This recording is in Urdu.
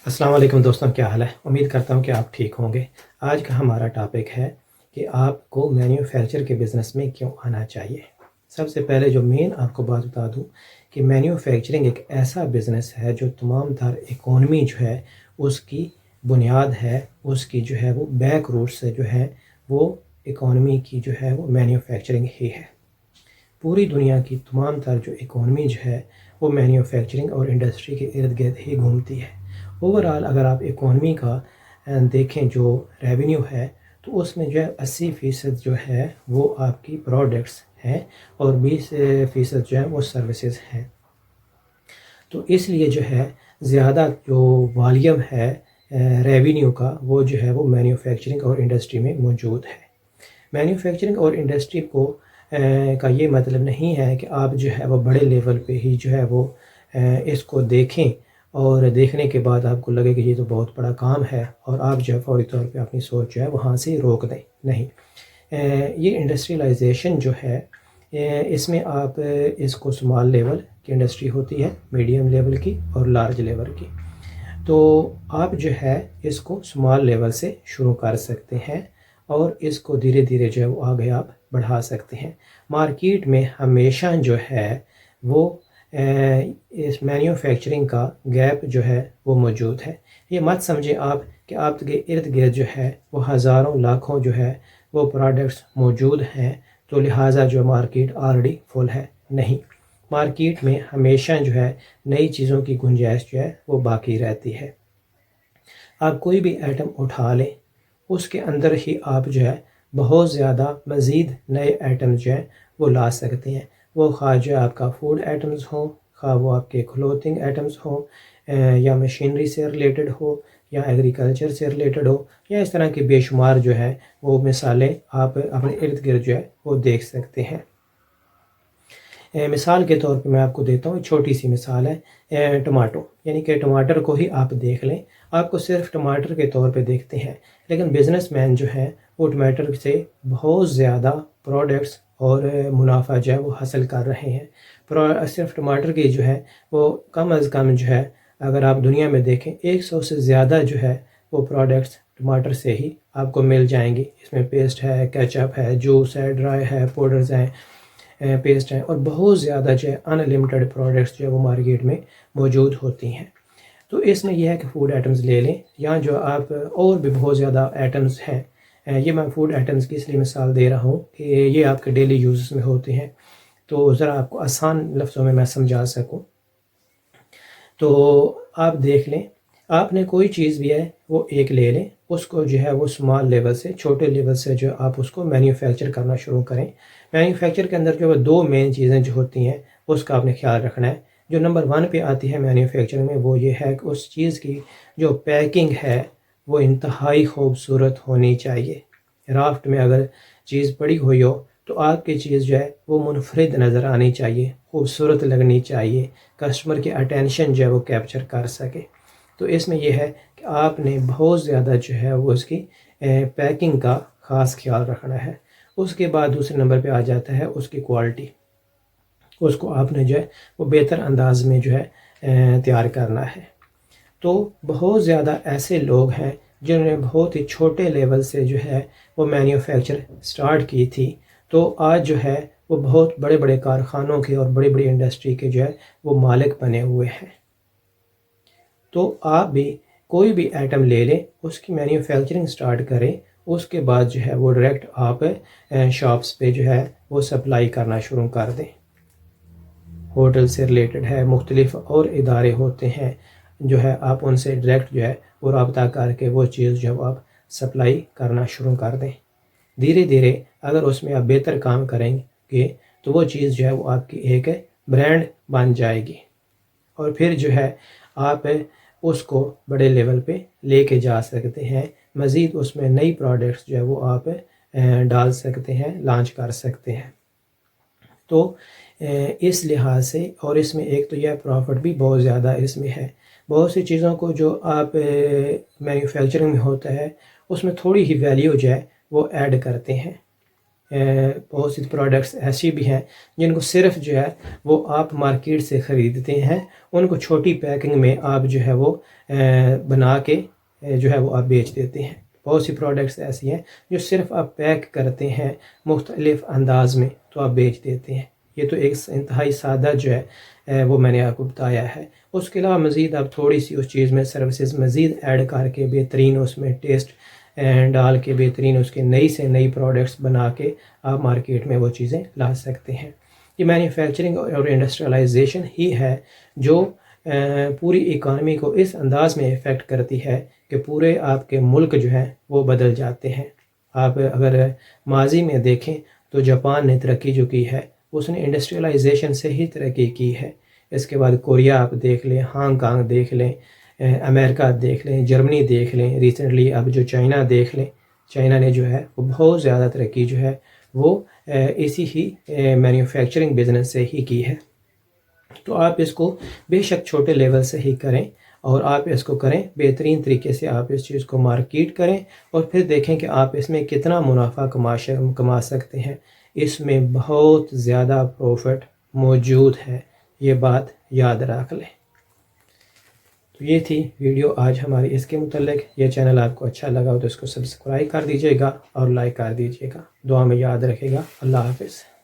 السلام علیکم دوستوں، کیا حال ہے؟ امید کرتا ہوں کہ آپ ٹھیک ہوں گے۔ آج کا ہمارا ٹاپک ہے کہ آپ کو مینوفیکچر کے بزنس میں کیوں آنا چاہیے۔ سب سے پہلے جو مین آپ کو بات بتا دوں کہ مینوفیکچرنگ ایک ایسا بزنس ہے جو تمام تر اکانومی جو ہے اس کی بنیاد ہے، اس کی جو ہے وہ بیک روٹ سے جو ہے وہ اکانومی کی جو ہے وہ مینوفیکچرنگ ہی ہے۔ پوری دنیا کی تمام تر جو اکانومی جو ہے وہ مینوفیکچرنگ اور انڈسٹری کے ارد گرد ہی گھومتی ہے۔ اوورآل اگر آپ اکانومی کا دیکھیں جو ریونیو ہے تو اس میں جو ہے 80% جو ہے وہ آپ کی پروڈکٹس ہیں اور 20% جو ہے وہ سروسز ہیں۔ تو اس لیے جو ہے زیادہ جو والیوم ہے ریونیو کا وہ جو ہے وہ مینوفیکچرنگ اور انڈسٹری میں موجود ہے۔ مینوفیکچرنگ اور انڈسٹری کا یہ مطلب نہیں ہے کہ آپ جو ہے وہ بڑے لیول پہ ہی جو ہے وہ اس کو دیکھیں اور دیکھنے کے بعد آپ کو لگے کہ یہ تو بہت بڑا کام ہے اور آپ جو ہے فوری طور پہ اپنی سوچ جو ہے وہاں سے روک دیں۔ نہیں، یہ انڈسٹریلائزیشن جو ہے اس میں آپ اس کو اسمال لیول کی انڈسٹری ہوتی ہے، میڈیم لیول کی اور لارج لیول کی۔ تو آپ جو ہے اس کو اسمال لیول سے شروع کر سکتے ہیں اور اس کو دھیرے دھیرے جو ہے وہ آگے آپ بڑھا سکتے ہیں۔ مارکیٹ میں ہمیشہ جو ہے وہ اس مینوفیکچرنگ کا گیپ جو ہے وہ موجود ہے۔ یہ مت سمجھیں آپ کہ آپ کے ارد گرد جو ہے وہ ہزاروں لاکھوں جو ہے وہ پروڈکٹس موجود ہیں تو لہٰذا جو مارکیٹ آلریڈی فل ہے۔ نہیں، مارکیٹ میں ہمیشہ جو ہے نئی چیزوں کی گنجائش جو ہے وہ باقی رہتی ہے۔ آپ کوئی بھی ایٹم اٹھا لیں، اس کے اندر ہی آپ جو ہے بہت زیادہ مزید نئے ایٹمز جو ہیں وہ لا سکتے ہیں۔ وہ خواہ جو آپ کا فوڈ ایٹمز ہوں، خواہ وہ آپ کے کلوتھنگ ایٹمز ہوں، یا مشینری سے ریلیٹڈ ہو یا ایگریکلچر سے ریلیٹڈ ہو، یا اس طرح کی بے شمار جو ہے وہ مثالیں آپ اپنے ارد گرد جو ہے وہ دیکھ سکتے ہیں۔ مثال کے طور پہ میں آپ کو دیتا ہوں، چھوٹی سی مثال ہے ٹماٹو، یعنی کہ ٹماٹر کو ہی آپ دیکھ لیں، آپ کو صرف ٹماٹر کے طور پہ دیکھتے ہیں، لیکن بزنس مین جو ہیں وہ ٹماٹر سے بہت زیادہ پروڈکٹس اور منافع جو ہے وہ حاصل کر رہے ہیں۔ صرف ٹماٹر کی جو ہے وہ کم از کم جو ہے اگر آپ دنیا میں دیکھیں 100 سے زیادہ جو ہے وہ پروڈکٹس ٹماٹر سے ہی آپ کو مل جائیں گی۔ اس میں پیسٹ ہے، کیچپ ہے، جوس ہے، ڈرائی ہے، پاؤڈرز ہیں، پیسٹ ہیں، اور بہت زیادہ جو ہے ان لمیٹڈ پروڈکٹس جو ہے وہ مارکیٹ میں موجود ہوتی ہیں۔ تو اس میں یہ ہے کہ فوڈ آئٹمز لے لیں یا جو آپ اور بھی بہت زیادہ آئٹمز ہیں، یہ میں فوڈ آئٹمز کی اس لیے مثال دے رہا ہوں کہ یہ آپ کے ڈیلی یوزز میں ہوتے ہیں تو ذرا آپ کو آسان لفظوں میں سمجھا سکوں۔ تو آپ دیکھ لیں، آپ نے کوئی چیز بھی ہے وہ ایک لے لیں، اس کو جو ہے وہ اسمال لیول سے، چھوٹے لیول سے جو آپ اس کو مینوفیکچر کرنا شروع کریں۔ مینوفیکچر کے اندر جو ہے دو مین چیزیں جو ہوتی ہیں اس کا آپ نے خیال رکھنا ہے۔ جو نمبر 1 پہ آتی ہے مینوفیکچر میں وہ یہ ہے کہ اس چیز کی جو پیکنگ ہے وہ انتہائی خوبصورت ہونی چاہیے۔ رافٹ میں اگر چیز پڑی ہوئی ہو تو آپ کی چیز جو ہے وہ منفرد نظر آنی چاہیے، خوبصورت لگنی چاہیے، کسٹمر کی اٹینشن جو ہے وہ کیپچر کر سکے۔ تو اس میں یہ ہے کہ آپ نے بہت زیادہ جو ہے وہ اس کی پیکنگ کا خاص خیال رکھنا ہے۔ اس کے بعد دوسرے نمبر پہ آ جاتا ہے اس کی کوالٹی، اس کو آپ نے جو ہے وہ بہتر انداز میں جو ہے تیار کرنا ہے۔ تو بہت زیادہ ایسے لوگ ہیں جنہوں نے بہت ہی چھوٹے لیول سے جو ہے وہ مینوفیکچر سٹارٹ کی تھی، تو آج جو ہے وہ بہت بڑے بڑے کارخانوں کے اور بڑی بڑی انڈسٹری کے جو ہے وہ مالک بنے ہوئے ہیں۔ تو آپ بھی کوئی بھی آئٹم لے لیں، اس کی مینوفیکچرنگ سٹارٹ کریں، اس کے بعد جو ہے وہ ڈائریکٹ آپ شاپس پہ جو ہے وہ سپلائی کرنا شروع کر دیں۔ ہوٹل سے ریلیٹڈ ہے، مختلف اور ادارے ہوتے ہیں جو ہے آپ ان سے ڈائریکٹ جو ہے وہ رابطہ کر کے وہ چیز جو ہے آپ سپلائی کرنا شروع کر دیں۔ دھیرے دھیرے اگر اس میں آپ بہتر کام کریں گے تو وہ چیز جو ہے وہ آپ کی ایک برانڈ بن جائے گی، اور پھر جو ہے آپ اس کو بڑے لیول پہ لے کے جا سکتے ہیں۔ مزید اس میں نئی پروڈکٹس جو ہے وہ آپ ڈال سکتے ہیں، لانچ کر سکتے ہیں۔ تو اس لحاظ سے، اور اس میں ایک تو یہ پروفٹ بھی بہت زیادہ اس میں ہے۔ بہت سی چیزوں کو جو آپ مینوفیکچرنگ میں ہوتا ہے اس میں تھوڑی ہی ویلیو جو ہے وہ ایڈ کرتے ہیں۔ بہت سی پروڈکٹس ایسی بھی ہیں جن کو صرف جو ہے وہ آپ مارکیٹ سے خریدتے ہیں، ان کو چھوٹی پیکنگ میں آپ جو ہے وہ بنا کے جو ہے وہ آپ بیچ دیتے ہیں۔ بہت سی پروڈکٹس ایسی ہیں جو صرف آپ پیک کرتے ہیں مختلف انداز میں تو آپ بیچ دیتے ہیں۔ یہ تو ایک انتہائی سادہ جو ہے وہ میں نے آپ کو بتایا ہے۔ اس کے علاوہ مزید آپ تھوڑی سی اس چیز میں سروسز مزید ایڈ کر کے بہترین اس میں ٹیسٹ ڈال کے بہترین اس کے نئی سے نئی پروڈکٹس بنا کے آپ مارکیٹ میں وہ چیزیں لا سکتے ہیں۔ یہ مینوفیکچرنگ اور انڈسٹریلائزیشن ہی ہے جو پوری اکانومی کو اس انداز میں افیکٹ کرتی ہے کہ پورے آپ کے ملک جو ہیں وہ بدل جاتے ہیں۔ آپ اگر ماضی میں دیکھیں تو جاپان نے ترقی جو کی ہے اس نے انڈسٹریلائزیشن سے ہی ترقی کی ہے۔ اس کے بعد کوریا آپ دیکھ لیں، ہانگ کانگ دیکھ لیں، امریکہ دیکھ لیں، جرمنی دیکھ لیں، ریسنٹلی اب جو چائنا دیکھ لیں، چائنا نے جو ہے وہ بہت زیادہ ترقی جو ہے وہ اسی ہی مینوفیکچرنگ بزنس سے ہی کی ہے۔ تو آپ اس کو بے شک چھوٹے لیول سے ہی کریں اور آپ اس کو کریں بہترین طریقے سے، آپ اس چیز کو مارکیٹ کریں اور پھر دیکھیں کہ آپ اس میں کتنا منافع کما سکتے ہیں۔ اس میں بہت زیادہ پروفٹ موجود ہے، یہ بات یاد رکھ لیں۔ تو یہ تھی ویڈیو آج ہماری اس کے متعلق۔ یہ چینل آپ کو اچھا لگا ہو تو اس کو سبسکرائب کر دیجیے گا اور لائک کر دیجیے گا۔ دعا میں یاد رکھے گا۔ اللہ حافظ۔